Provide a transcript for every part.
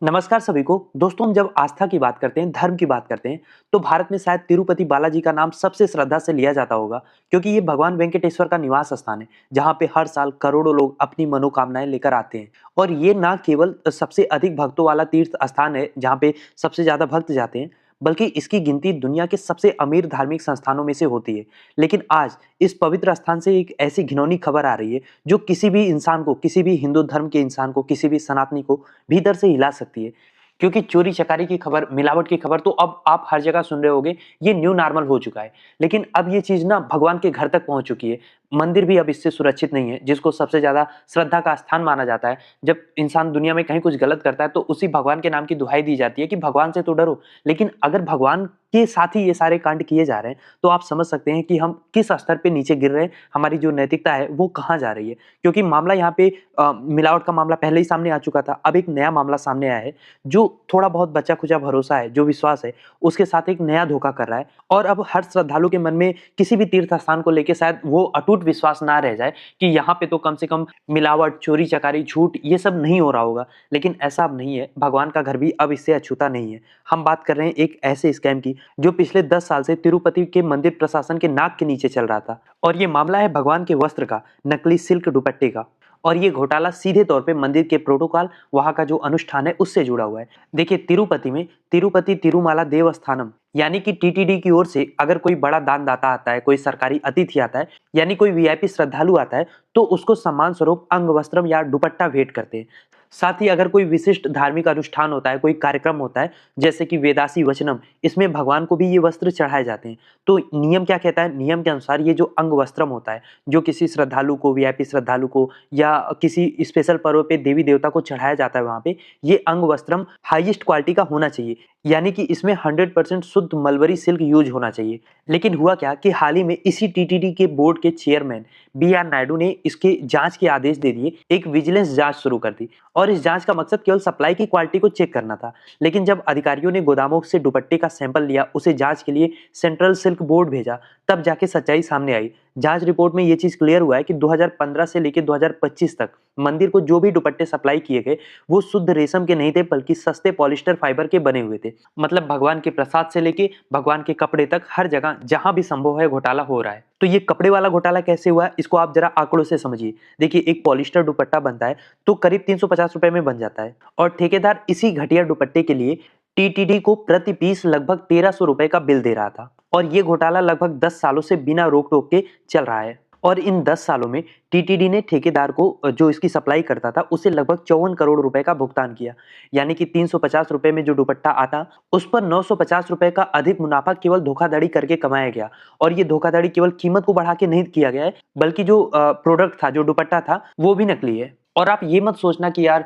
नमस्कार सभी को। दोस्तों, हम जब आस्था की बात करते हैं, धर्म की बात करते हैं, तो भारत में शायद तिरुपति बालाजी का नाम सबसे श्रद्धा से लिया जाता होगा, क्योंकि ये भगवान वेंकटेश्वर का निवास स्थान है, जहाँ पे हर साल करोड़ों लोग अपनी मनोकामनाएं लेकर आते हैं। और ये ना केवल सबसे अधिक भक्तों वाला तीर्थ स्थान है, जहाँ पे सबसे ज्यादा भक्त जाते हैं, बल्कि इसकी गिनती दुनिया के सबसे अमीर धार्मिक संस्थानों में से होती है। लेकिन आज इस पवित्र स्थान से एक ऐसी घिनौनी खबर आ रही है, जो किसी भी इंसान को, किसी भी हिंदू धर्म के इंसान को, किसी भी सनातनी को भीतर से हिला सकती है। क्योंकि चोरी चकारी की खबर, मिलावट की खबर तो अब आप हर जगह सुन रहे होगे, ये न्यू नॉर्मल हो चुका है। लेकिन अब ये चीज ना भगवान के घर तक पहुंच चुकी है। मंदिर भी अब इससे सुरक्षित नहीं है, जिसको सबसे ज्यादा श्रद्धा का स्थान माना जाता है। जब इंसान दुनिया में कहीं कुछ गलत करता है, तो उसी भगवान के नाम की दुहाई दी जाती है कि भगवान से तो डरो। लेकिन अगर भगवान के साथ ही ये सारे कांड किए जा रहे हैं, तो आप समझ सकते हैं कि हम किस स्तर पे नीचे गिर रहे हैं, हमारी जो नैतिकता है वो कहाँ जा रही है। क्योंकि मामला यहाँ पे मिलावट का मामला पहले ही सामने आ चुका था, अब एक नया मामला सामने आया है, जो थोड़ा बहुत बचा खुचा भरोसा है, जो विश्वास है, उसके साथ एक नया धोखा कर रहा है। और अब हर श्रद्धालु के मन में किसी भी तीर्थ स्थान को लेकर शायद वो अटूट विश्वास ना रह जाए कि यहाँ पे तो कम से कम मिलावट, चोरी चकारी, झूठ ये सब नहीं हो रहा होगा। लेकिन ऐसा अब नहीं है, भगवान का घर भी अब इससे अछूता नहीं है। हम बात कर रहे हैं एक ऐसे स्कैम की, जो पिछले 10 साल से तिरुपति के मंदिर प्रशासन के नाक के नीचे चल रहा था। और ये मामला है भगवान के वस्त्र का, नकली सिल्क दुपट्टे का। और ये घोटाला सीधे तौर पे मंदिर के प्रोटोकॉल, वहां का जो अनुष्ठान है, उससे जुड़ा हुआ है। देखिए, तिरुपति में तिरुपति तिरुमाला देवस्थानम यानी कि टीटीडी की ओर से अगर कोई बड़ा दानदाता आता है, कोई सरकारी अतिथि आता है, यानी कोई वीआईपी श्रद्धालु आता है, तो उसको सम्मान स्वरूप अंग वस्त्रम या दुपट्टा भेंट करते हैं। साथ ही अगर कोई विशिष्ट धार्मिक अनुष्ठान होता है, कोई कार्यक्रम होता है, जैसे कि वेदासी वचनम, इसमें भगवान को भी ये वस्त्र चढ़ाए जाते हैं। तो नियम क्या कहता है? नियम के अनुसार ये जो अंग वस्त्रम होता है, जो किसी श्रद्धालु को, वीआईपी श्रद्धालु को या किसी स्पेशल पर्व पे देवी देवता को चढ़ाया जाता है, वहां पे ये अंग वस्त्रम हाईएस्ट क्वालिटी का होना चाहिए। यानी कि इसमें 100% शुद्ध मलबरी सिल्क यूज होना चाहिए। लेकिन हुआ क्या कि हाल ही में इसी टीटीडी के बोर्ड के चेयरमैन बी आर नायडू ने इसके जांच के आदेश दे दिए, एक विजिलेंस जांच शुरू कर दी। और इस जांच का मकसद केवल सप्लाई की क्वालिटी को चेक करना था। लेकिन जब अधिकारियों ने गोदामों से दुपट्टे का सैंपल लिया, उसे जांच के लिए सेंट्रल सिल्क बोर्ड भेजा, तब जाके सच्चाई सामने आई। जांच रिपोर्ट में यह चीज क्लियर हुआ है कि 2015 से लेकर 2025 तक मंदिर को जो भी दुपट्टे सप्लाई किए गए, वो शुद्ध रेशम के नहीं थे, बल्कि सस्ते पॉलिस्टर फाइबर के बने हुए थे। मतलब भगवान के प्रसाद से लेके भगवान के कपड़े तक हर जगह जहां भी संभव है घोटाला हो रहा है। तो ये कपड़े वाला घोटाला कैसे हुआ है, इसको आप जरा आंकड़ों से समझिए। देखिए, एक पॉलिस्टर दुपट्टा बनता है तो करीब 350 रुपए में बन जाता है, और ठेकेदार इसी घटिया दुपट्टे के लिए टीटीडी को प्रति पीस लगभग 1300 रुपए का बिल दे रहा था। और ये घोटाला लगभग 10 सालों से बिना रोक टोक के चल रहा है। और इन 10 सालों में टीटीडी ने ठेकेदार को, जो इसकी सप्लाई करता था, उसे लगभग 54 करोड़ रुपए का भुगतान किया। यानी कि 350 रुपए में जो दुपट्टा आता, उस पर 950 रुपए का अधिक मुनाफा केवल धोखाधड़ी करके कमाया गया। और ये धोखाधड़ी केवल कीमत को बढ़ा के नहीं किया गया है, बल्कि जो प्रोडक्ट था, जो दुपट्टा था, वो भी नकली है। और आप ये मत सोचना कि यार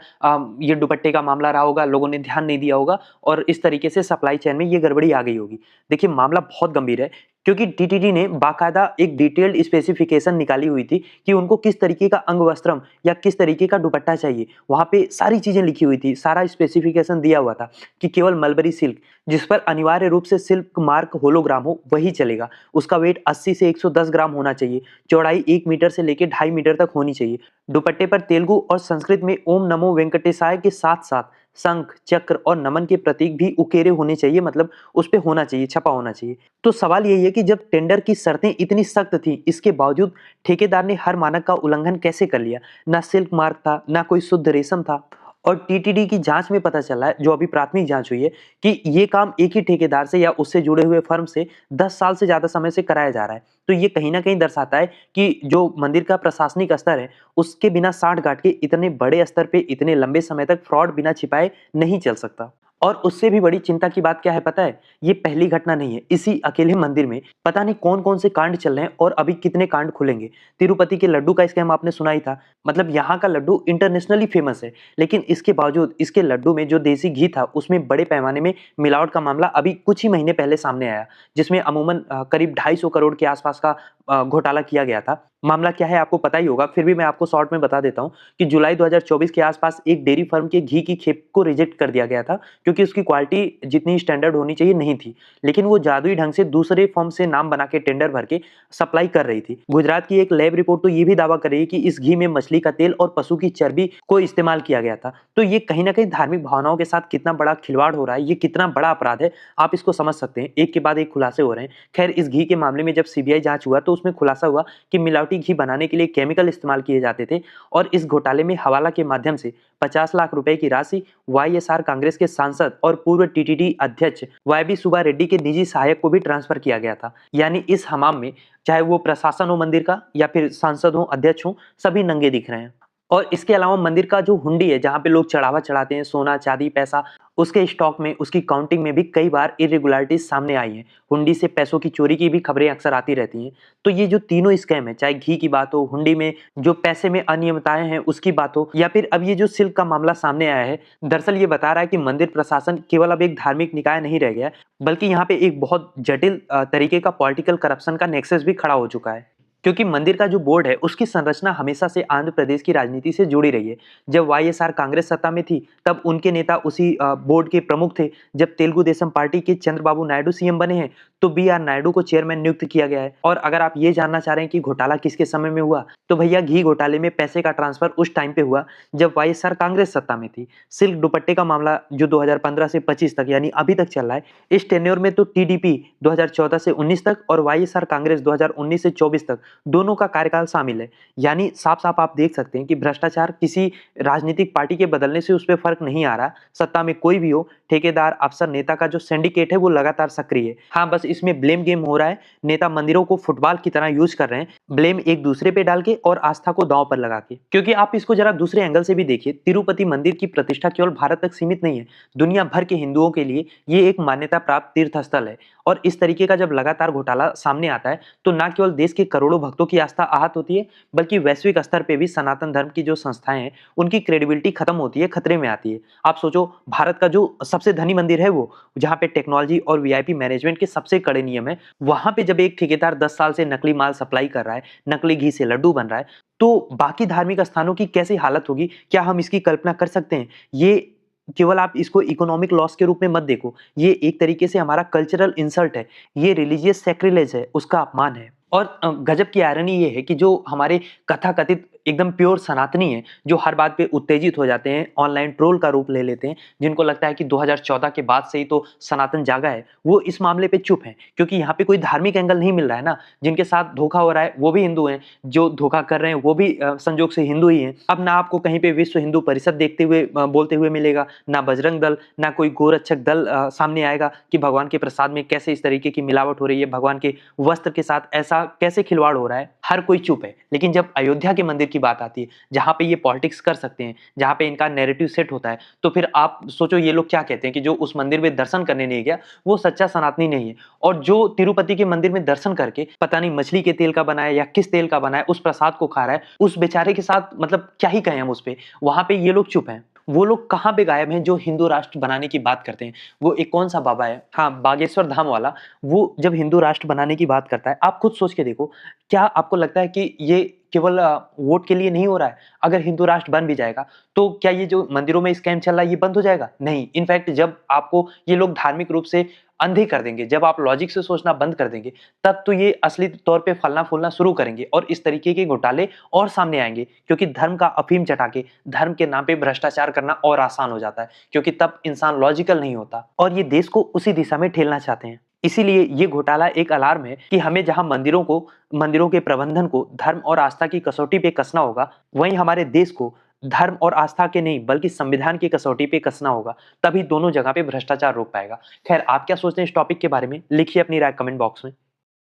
ये दुपट्टे का मामला रहा होगा, लोगों ने ध्यान नहीं दिया होगा और इस तरीके से सप्लाई चेन में ये गड़बड़ी आ गई होगी। देखिए, मामला बहुत गंभीर है, क्योंकि टीटीडी ने बाकायदा एक डिटेल्ड स्पेसिफिकेशन निकाली हुई थी कि उनको किस तरीके का अंग वस्त्रम या किस तरीके का दुपट्टा चाहिए। वहां पे सारी चीजें लिखी हुई थी, सारा स्पेसिफिकेशन दिया हुआ था कि केवल मलबरी सिल्क, जिस पर अनिवार्य रूप से सिल्क मार्क होलोग्राम हो, वही चलेगा। उसका वेट 80 से 110 ग्राम होना चाहिए, चौड़ाई 1 मीटर से लेकर 2.5 मीटर तक होनी चाहिए। दुपट्टे पर तेलुगु और संस्कृत में ओम नमो वेंकटेशाय के साथ साथ शंख, चक्र और नमन के प्रतीक भी उकेरे होने चाहिए, मतलब उस पे होना चाहिए, छपा होना चाहिए। तो सवाल यही है कि जब टेंडर की शर्तें इतनी सख्त थी, इसके बावजूद ठेकेदार ने हर मानक का उल्लंघन कैसे कर लिया? ना सिल्क मार्क था, ना कोई शुद्ध रेशम था। और टीटीडी की जांच में पता चला है, जो अभी प्राथमिक जांच हुई है, कि ये काम एक ही ठेकेदार से या उससे जुड़े हुए फर्म से 10 साल से ज्यादा समय से कराया जा रहा है। तो ये कहीं ना कहीं दर्शाता है कि जो मंदिर का प्रशासनिक स्तर है, उसके बिना साठ गांठ के इतने बड़े स्तर पे इतने लंबे समय तक फ्रॉड बिना छिपाए नहीं चल सकता। और उससे भी बड़ी चिंता की बात क्या है पता है? ये पहली घटना नहीं है। इसी अकेले मंदिर में पता नहीं कौन कौन से कांड चल रहे हैं और अभी कितने कांड खुलेंगे। तिरुपति के लड्डू का स्कैम आपने सुना ही था। मतलब यहाँ का लड्डू इंटरनेशनली फेमस है, लेकिन इसके बावजूद इसके लड्डू में जो देसी घी था, उसमें बड़े पैमाने में मिलावट का मामला अभी कुछ ही महीने पहले सामने आया, जिसमें अमूमन करीब 250 करोड़ के आसपास का घोटाला किया गया था। मामला क्या है आपको पता ही होगा, फिर भी मैं आपको शॉर्ट में बता देता हूँ कि जुलाई 2024 के आसपास एक डेयरी फर्म के घी की खेप को रिजेक्ट कर दिया गया था क्योंकि उसकी क्वालिटी जितनी स्टैंडर्ड होनी चाहिए नहीं थी। लेकिन वो जादुई ढंग से दूसरे फर्म से नाम बना के टेंडर भर के सप्लाई कर रही थी। गुजरात की एक लैब रिपोर्ट तो ये भी दावा कर रही है कि इस घी में मछली का तेल और पशु की चर्बी को इस्तेमाल किया गया था। तो ये कहीं ना कहीं धार्मिक भावनाओं के साथ कितना बड़ा खिलवाड़ हो रहा है, ये कितना बड़ा अपराध है, आप इसको समझ सकते हैं। एक के बाद एक खुलासे हो रहे हैं। खैर, इस घी के मामले में जब सीबीआई जांच हुआ तो उसमें खुलासा हुआ कि मिलावटी घी बनाने के लिए केमिकल इस्तेमाल किए जाते थे और इस घोटाले में हवाला के माध्यम से 50 लाख रुपए की राशि वाईएसआर कांग्रेस के सांसद और पूर्व टीटीडी अध्यक्ष वाईबी सुब्बा रेड्डी के निजी सहायक को भी ट्रांसफर किया गया था। यानी इस हमाम में चाहे वो प्रशासन हो मंदिर का या फिर सांसद हो, अध्यक्ष हो, सभी नंगे दिख रहे हैं। और इसके अलावा मंदिर का जो हुंडी है, जहां पे लोग चढ़ावा चढ़ाते हैं, सोना चांदी पैसा, उसके स्टॉक में, उसकी काउंटिंग में भी कई बार इरेगुलरिटीज सामने आई हैं। हुंडी से पैसों की चोरी की भी खबरें अक्सर आती रहती हैं। तो ये जो तीनों स्कैम है, चाहे घी की बात हो, हुंडी में जो पैसे में अनियमितताएं हैं उसकी बात हो, या फिर अब ये जो सिल्क का मामला सामने आया है, दरअसल ये बता रहा है कि मंदिर प्रशासन केवल अब एक धार्मिक निकाय नहीं रह गया, बल्कि यहाँ पे एक बहुत जटिल तरीके का पॉलिटिकल करप्शन का नेक्सस भी खड़ा हो चुका है। क्योंकि मंदिर का जो बोर्ड है उसकी संरचना हमेशा से आंध्र प्रदेश की राजनीति से जुड़ी रही है। जब वाईएसआर कांग्रेस सत्ता में थी तब उनके नेता उसी बोर्ड के प्रमुख थे। जब तेलुगु देशम पार्टी के चंद्रबाबू नायडू सीएम बने हैं तो बीआर नायडू को चेयरमैन नियुक्त किया गया है। और अगर आप ये जानना चाह रहे हैं कि घोटाला किसके समय में हुआ, तो भैया घी घोटाले में पैसे का ट्रांसफर उस टाइम पे हुआ जब वाईएसआर कांग्रेस सत्ता में थी। सिल्क दुपट्टे का मामला जो 2015 से 25 तक यानी अभी तक चल रहा है, इस टेन्योर में तो टीडीपी 2014 से 19 तक और वाईएसआर कांग्रेस 2019 से 24 तक दोनों का कार्यकाल शामिल है। यानी साफ साफ आप देख सकते हैं कि भ्रष्टाचार किसी राजनीतिक पार्टी के बदलने से उस पर फर्क नहीं आ रहा। सत्ता में कोई भी हो, ठेकेदार, अफसर, नेता का जो सिंडिकेट है वो लगातार सक्रिय है। हाँ, बस इसमें ब्लेम गेम हो रहा है। नेता मंदिरों को फुटबॉल की तरह यूज कर रहे हैं, ब्लेम एक दूसरे पे डाल के और आस्था को दांव पर लगा के। क्योंकि आप इसको जरा दूसरे एंगल से भी देखिए, तिरुपति मंदिर की प्रतिष्ठा केवल भारत तक सीमित नहीं है, दुनिया भर के हिंदुओं के लिए ये एक मान्यता प्राप्त तीर्थ स्थल है। और इस तरीके का जब लगातार घोटाला सामने आता है तो न केवल देश के करोड़ों भक्तों की आस्था आहत होती है, बल्कि वैश्विक स्तर पे भी सनातन धर्म की जो संस्थाएं हैं उनकी क्रेडिबिलिटी खत्म होती है, खतरे में आती है। आप सोचो, भारत का जो सबसे धनी मंदिर है वो, जहां पे टेक्नोलॉजी और वीआईपी मैनेजमेंट के सबसे कड़े नियम है, वहां पे जब एक ठेकेदार 10 साल से नकली माल सप्लाई कर रहा है, नकली घी से लड्डू बन रहा है, तो बाकी धार्मिक स्थानों की कैसी हालत होगी, क्या हम इसकी कल्पना कर सकते हैं? ये केवल आप इसको इकोनॉमिक लॉस के रूप में मत देखो, ये एक तरीके से हमारा कल्चरल इंसल्ट है, ये रिलीजियस सैक्रिलेज है, उसका अपमान है। और गजब की आयरनी ये है कि जो हमारे कथाकथित एकदम प्योर सनातनी है, जो हर बात पे उत्तेजित हो जाते हैं, ऑनलाइन ट्रोल का रूप ले लेते हैं, जिनको लगता है कि 2014 के बाद से ही तो सनातन जागा है, वो इस मामले पे चुप हैं क्योंकि यहाँ पे कोई धार्मिक एंगल नहीं मिल रहा है ना। जिनके साथ धोखा हो रहा है वो भी हिंदू हैं, जो धोखा कर रहे हैं वो भी संजोग से हिंदू ही हैं। अब ना आपको कहीं पे विश्व हिंदू परिषद देखते हुए बोलते हुए मिलेगा, ना बजरंग दल, ना कोई गोरक्षक दल सामने आएगा कि भगवान के प्रसाद में कैसे इस तरीके की मिलावट हो रही है, भगवान के वस्त्र के साथ ऐसा कैसे खिलवाड़ हो रहा है। हर कोई चुप है। लेकिन जब अयोध्या के मंदिर की बात आती है, जहां पे ये पॉलिटिक्स कर सकते हैं, जहां पे इनका नैरेटिव सेट होता है, तो फिर आप सोचो ये लोग क्या कहते हैं कि जो उस मंदिर में दर्शन करने नहीं गया वो सच्चा सनातनी नहीं है। और जो तिरुपति के मंदिर में दर्शन करके पता नहीं मछली के तेल का बना है या किस तेल का बना है उस प्रसाद को खा रहा है, उस बेचारे के साथ मतलब क्या ही कहें हम उस पे। वहां पे ये लोग चुप हैं। वो लोग कहाँ पे गायब हैं जो हिंदू राष्ट्र बनाने की बात करते हैं? वो एक कौन सा बाबा है, हाँ, बागेश्वर धाम वाला, वो जब हिंदू राष्ट्र बनाने की बात करता है, आप खुद सोच के देखो, क्या आपको लगता है कि ये केवल वोट के लिए नहीं हो रहा है? अगर हिंदू राष्ट्र बन भी जाएगा तो क्या ये जो मंदिरों में स्कैम चल रहा है ये बंद हो जाएगा? नहीं। इनफैक्ट जब आपको ये लोग धार्मिक रूप से अंधे कर देंगे, जब आप लॉजिक से सोचना बंद कर देंगे, तब तो ये असली तौर पे फलना फूलना शुरू करेंगे और इस तरीके के घोटाले और सामने आएंगे। क्योंकि धर्म का अफीम चटा के धर्म के नाम पे भ्रष्टाचार करना और आसान हो जाता है, क्योंकि तब इंसान लॉजिकल नहीं होता और ये देश को उसी दिशा में ठेलना चाहते हैं। इसीलिए ये घोटाला एक अलार्म है कि हमें जहां मंदिरों के प्रबंधन को धर्म और आस्था की कसौटी पे कसना होगा, वहीं हमारे देश को धर्म और आस्था के नहीं बल्कि संविधान की कसौटी पे कसना होगा। तभी दोनों जगह पे भ्रष्टाचार रोक पाएगा। खैर, आप क्या सोचते हैं इस टॉपिक के बारे में? लिखिए अपनी राय कमेंट बॉक्स में।